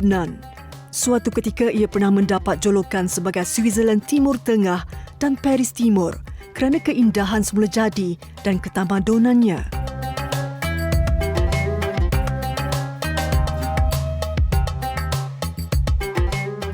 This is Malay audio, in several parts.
Lubnan. Suatu ketika ia pernah mendapat julukan sebagai Switzerland Timur Tengah dan Paris Timur kerana keindahan semula jadi dan ketamadunannya.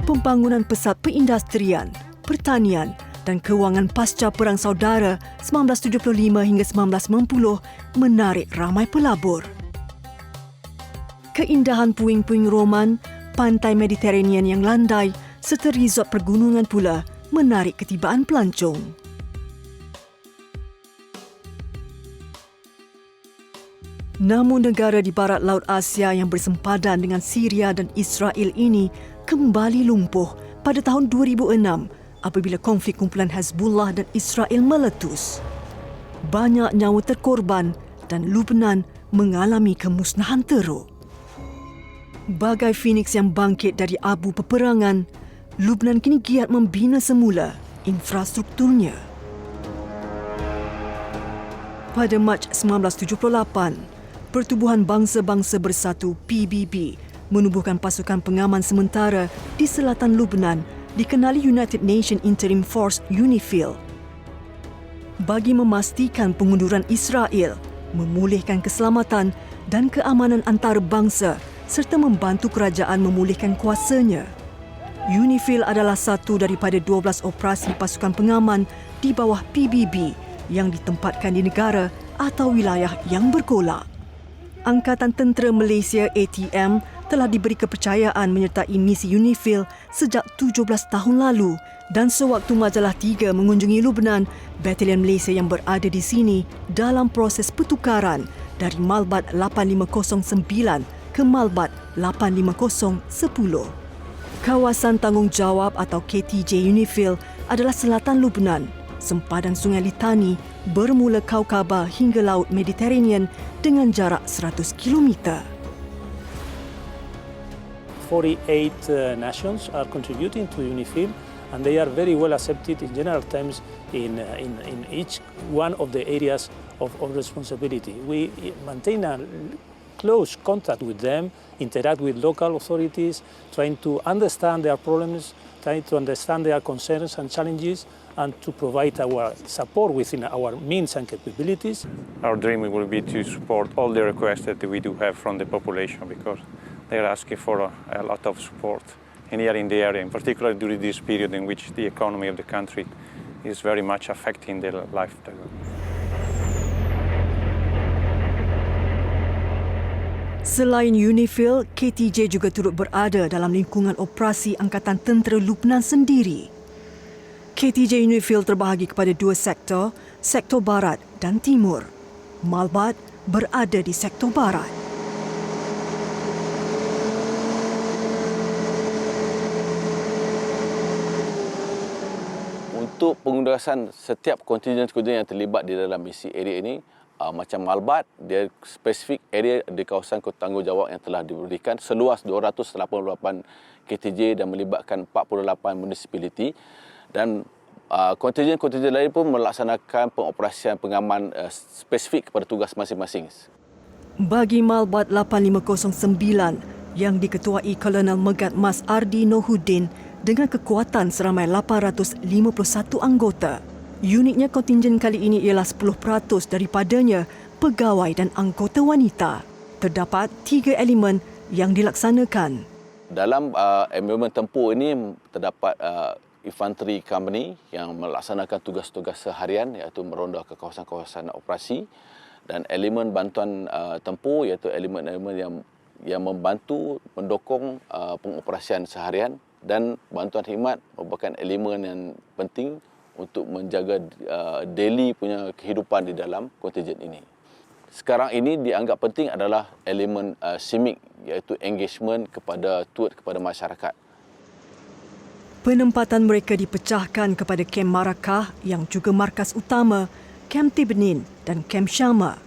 Pembangunan pesat perindustrian, pertanian dan kewangan pasca Perang Saudara 1975 hingga 1990 menarik ramai pelabur. Keindahan puing-puing Roman, pantai Mediterranean yang landai serta resort pergunungan pula menarik ketibaan pelancong. Namun negara di barat Laut Asia yang bersempadan dengan Syria dan Israel ini kembali lumpuh pada tahun 2006 apabila konflik kumpulan Hezbollah dan Israel meletus. Banyak nyawa terkorban dan Lubnan mengalami kemusnahan teruk. Bagai Phoenix yang bangkit dari abu peperangan, Lubnan kini giat membina semula infrastrukturnya. Pada Mac 1978, Pertubuhan Bangsa-Bangsa Bersatu PBB menubuhkan pasukan pengaman sementara di selatan Lubnan dikenali United Nations Interim Force UNIFIL bagi memastikan pengunduran Israel, memulihkan keselamatan dan keamanan antarabangsa serta membantu kerajaan memulihkan kuasanya. UNIFIL adalah satu daripada 12 operasi pasukan pengaman di bawah PBB yang ditempatkan di negara atau wilayah yang bergolak. Angkatan Tentera Malaysia ATM telah diberi kepercayaan menyertai misi UNIFIL sejak 17 tahun lalu dan sewaktu Majalah 3 mengunjungi Lubnan, Batalion Malaysia yang berada di sini dalam proses pertukaran dari Malbat 8509 ke Malbat 85010. Kawasan Tanggungjawab atau KTJ UNIFIL adalah selatan Lubnan, sempadan Sungai Litani bermula Kaukaba hingga Laut Mediterranean dengan jarak 100 km. 48 nations are contributing to UNIFIL, and they are very well accepted in general terms in each one of the areas of responsibility. We maintain a close contact with them, interact with local authorities, trying to understand their problems, trying to understand their concerns and challenges, and to provide our support within our means and capabilities. Our dream will be to support all the requests that we do have from the population, because they are asking for a lot of support here in the area, in particular during this period in which the economy of the country is very much affecting their lifestyle. Selain UNIFIL, KTJ juga turut berada dalam lingkungan operasi Angkatan Tentera Lubnan sendiri. KTJ UNIFIL terbahagi kepada dua sektor, Sektor Barat dan Timur. Malbat berada di Sektor Barat. Untuk pengundasan setiap kontingen-kontingen yang terlibat di dalam misi area ini, macam Malbat, dia spesifik area di kawasan tanggungjawab yang telah diberikan seluas 288 KTJ dan melibatkan 48 municipality, dan kontingen-kontingen lain pun melaksanakan pengoperasian pengaman spesifik kepada tugas masing-masing. Bagi Malbat 8509 yang diketuai Kolonel Megat Mas Ardi Nohuddin dengan kekuatan seramai 851 anggota, unitnya kontingen kali ini ialah 10% daripadanya pegawai dan anggota wanita. Terdapat 3 elemen yang dilaksanakan. Dalam elemen tempur ini terdapat infantry company yang melaksanakan tugas-tugas seharian, iaitu meronda ke kawasan-kawasan operasi, dan elemen bantuan tempur iaitu elemen-elemen yang membantu mendukung pengoperasian seharian, dan bantuan khidmat merupakan elemen yang penting untuk menjaga daily punya kehidupan di dalam kontingen ini. Sekarang ini dianggap penting adalah elemen CIMIC, iaitu engagement kepada masyarakat. Penempatan mereka dipecahkan kepada Kem Marakah yang juga markas utama, Kem Tibnin dan Kem Syama.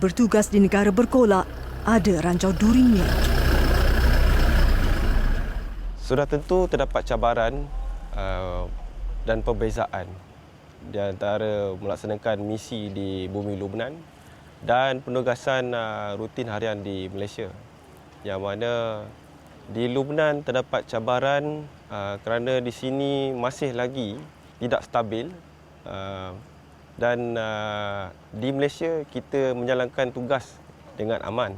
Bertugas di negara bergolak, ada ranjau durinya. Sudah tentu terdapat cabaran dan perbezaan di antara melaksanakan misi di bumi Lubnan dan penugasan rutin harian di Malaysia, yang mana Di Lubnan terdapat cabaran kerana di sini masih lagi tidak stabil dan di Malaysia kita menjalankan tugas dengan aman.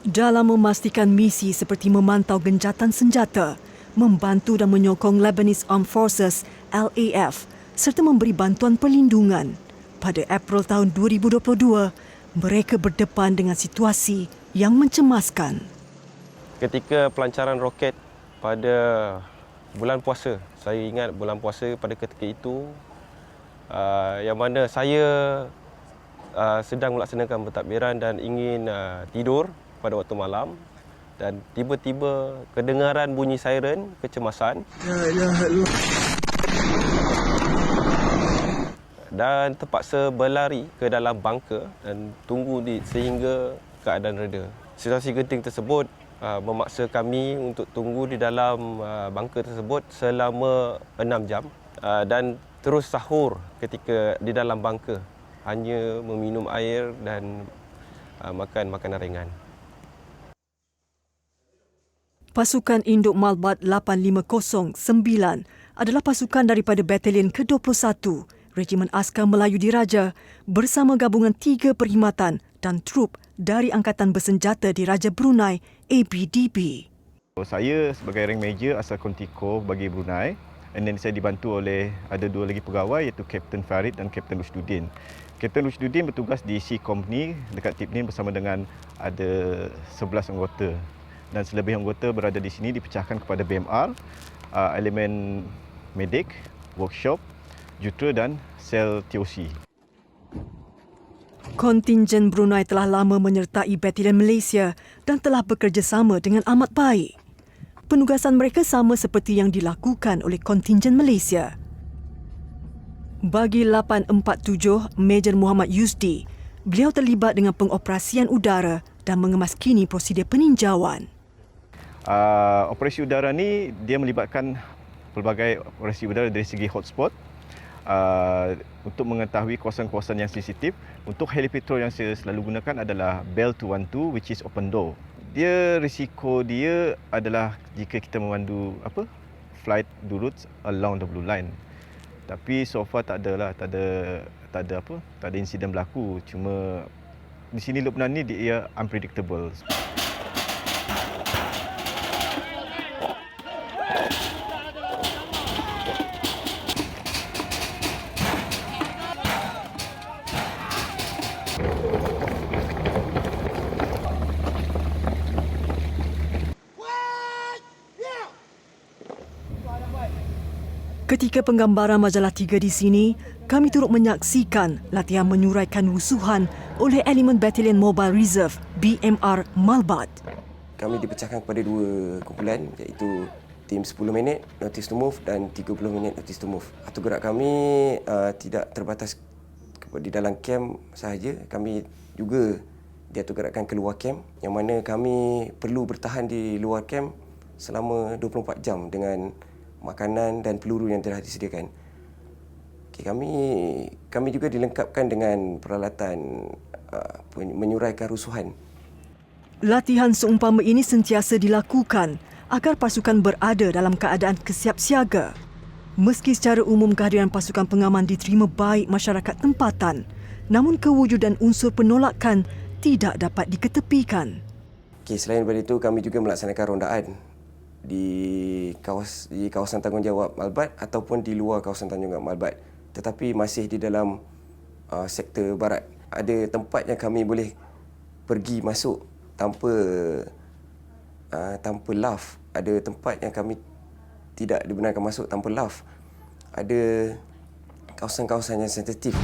Dalam memastikan misi seperti memantau gencatan senjata, membantu dan menyokong Lebanese Armed Forces LAF serta memberi bantuan perlindungan, pada April tahun 2022, mereka berdepan dengan situasi yang mencemaskan. Ketika pelancaran roket pada bulan puasa, saya ingat bulan puasa pada ketika itu, yang mana saya sedang melaksanakan pentadbiran dan ingin tidur pada waktu malam dan tiba-tiba kedengaran bunyi siren kecemasan. Dan terpaksa berlari ke dalam bunker dan tunggu sehingga keadaan reda. Situasi genting tersebut memaksa kami untuk tunggu di dalam bunker tersebut selama 6 jam dan terus sahur ketika di dalam bunker, hanya meminum air dan makan makanan ringan. Pasukan Induk Malbat 8509 adalah pasukan daripada Batalion ke-21 Regimen Askar Melayu Diraja bersama gabungan 3 perkhidmatan dan trup dari Angkatan Bersenjata Diraja Brunei ABDB. Saya sebagai rank major asal Kontiko bagi Brunei, dan saya dibantu oleh ada 2 lagi pegawai iaitu Kapten Farid dan Kapten Rushdudin. Kapten Rushdudin bertugas di C Company dekat Tipnin bersama dengan ada 11 anggota. Dan selebih anggota berada di sini dipecahkan kepada BMR, elemen medik, workshop, jutera dan sel TOC. Kontingen Brunei telah lama menyertai Batalion Malaysia dan telah bekerjasama dengan amat baik. Penugasan mereka sama seperti yang dilakukan oleh kontingen Malaysia. Bagi 847 Major Muhammad Yusdi, beliau terlibat dengan pengoperasian udara dan mengemaskini prosedur peninjauan. Operasi udara ni dia melibatkan pelbagai operasi udara dari segi hotspot untuk mengetahui kawasan-kawasan yang sensitif. Untuk helipatrol yang saya selalu gunakan adalah Bell 212 which is open door. Risiko dia adalah jika kita memandu flight routes along the blue line. Tapi so far tak ada insiden berlaku. Cuma di sini Lubnan ni dia unpredictable. Ketika penggambaran majalah 3 di sini, kami turut menyaksikan latihan menyuraikan rusuhan oleh elemen Batalion Mobile Reserve BMR Malbat. Kami dipecahkan kepada 2 kumpulan iaitu tim 10 minit notice to move dan 30 minit notice to move. Atur gerak kami tidak terbatas di dalam kem sahaja, kami juga diatur gerakkan keluar kem yang mana kami perlu bertahan di luar kem selama 24 jam dengan makanan dan peluru yang telah disediakan. Kami juga dilengkapkan dengan peralatan menyuraikan rusuhan. Latihan seumpama ini sentiasa dilakukan agar pasukan berada dalam keadaan kesiapsiaga. Meski secara umum kehadiran pasukan pengaman diterima baik masyarakat tempatan, namun kewujudan unsur penolakan tidak dapat diketepikan. Selain daripada itu, kami juga melaksanakan rondaan di kawasan tanggungjawab Malbat ataupun di luar kawasan tanggungjawab Malbat, tetapi masih di dalam sektor barat. Ada tempat yang kami boleh pergi masuk tanpa LAF. Ada tempat yang kami tidak dibenarkan masuk tanpa LAF. Ada kawasan-kawasan yang sensitif.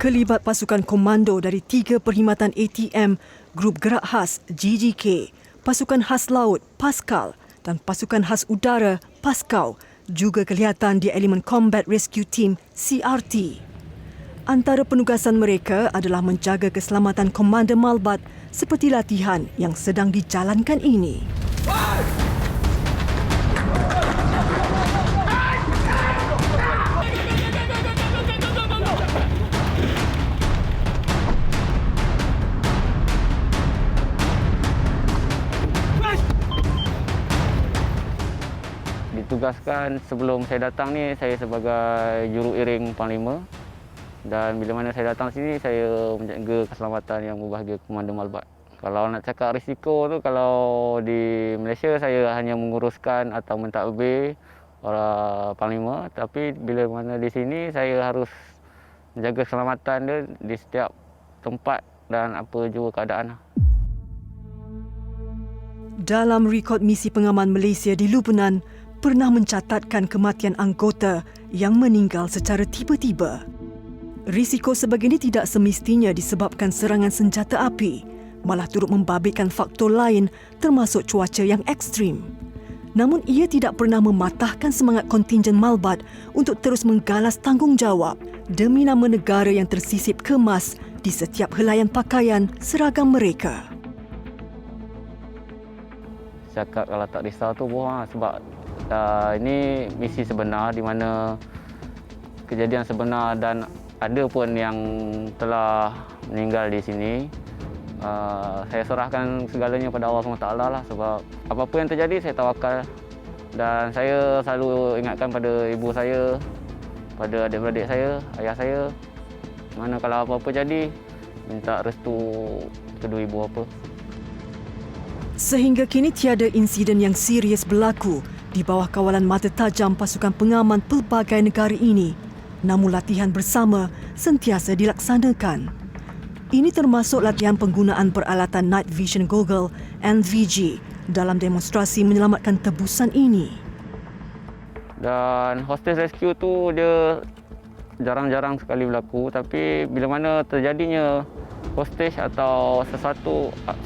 Kelibat pasukan komando dari 3 perkhidmatan ATM, Grup Gerak Khas GGK, Pasukan Khas Laut Pascal dan pasukan khas udara PASCAU juga kelihatan di elemen Combat Rescue Team CRT. Antara penugasan mereka adalah menjaga keselamatan Komander Malbat seperti latihan yang sedang dijalankan ini. Ditugaskan sebelum saya datang ni, saya sebagai juru iring Panglima. Dan bila mana saya datang sini, saya menjaga keselamatan yang berbahagia Komander Malbat. Kalau nak cakap risiko tu, kalau di Malaysia saya hanya menguruskan atau mentadbir para Panglima. Tapi bila mana di sini, saya harus menjaga keselamatan dia di setiap tempat dan apa jua keadaan. Dalam rekod misi pengaman Malaysia di Lubnan, pernah mencatatkan kematian anggota yang meninggal secara tiba-tiba. Risiko sebegini tidak semestinya disebabkan serangan senjata api, malah turut membabitkan faktor lain termasuk cuaca yang ekstrim. Namun ia tidak pernah mematahkan semangat kontingen Malbat untuk terus menggalas tanggungjawab demi nama negara yang tersisip kemas di setiap helaian pakaian seragam mereka. Cakap kalau tak risau tu bohong sebab ini misi sebenar di mana kejadian sebenar dan ada pun yang telah meninggal di sini. Saya serahkan segalanya pada Allah SWT lah sebab apa-apa yang terjadi saya tawakal dan saya selalu ingatkan pada ibu saya, pada adik-beradik saya, ayah saya, mana kalau apa-apa jadi minta restu kedua ibu apa. Sehingga kini tiada insiden yang serius berlaku di bawah kawalan mata tajam pasukan pengaman pelbagai negara ini. Namun latihan bersama sentiasa dilaksanakan. Ini termasuk latihan penggunaan peralatan Night Vision Goggle NVG dalam demonstrasi menyelamatkan tebusan ini. Dan hostage rescue tu dia jarang-jarang sekali berlaku, tapi bila mana terjadinya hostage atau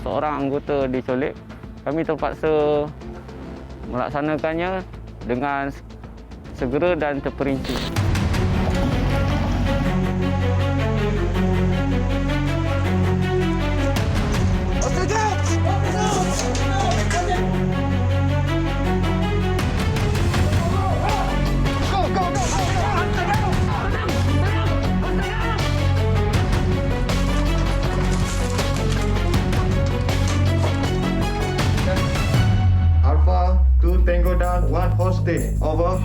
seorang anggota diculik, kami terpaksa melaksanakannya dengan segera dan terperinci. Alpha 2 Tango down, 1 hostage. Over.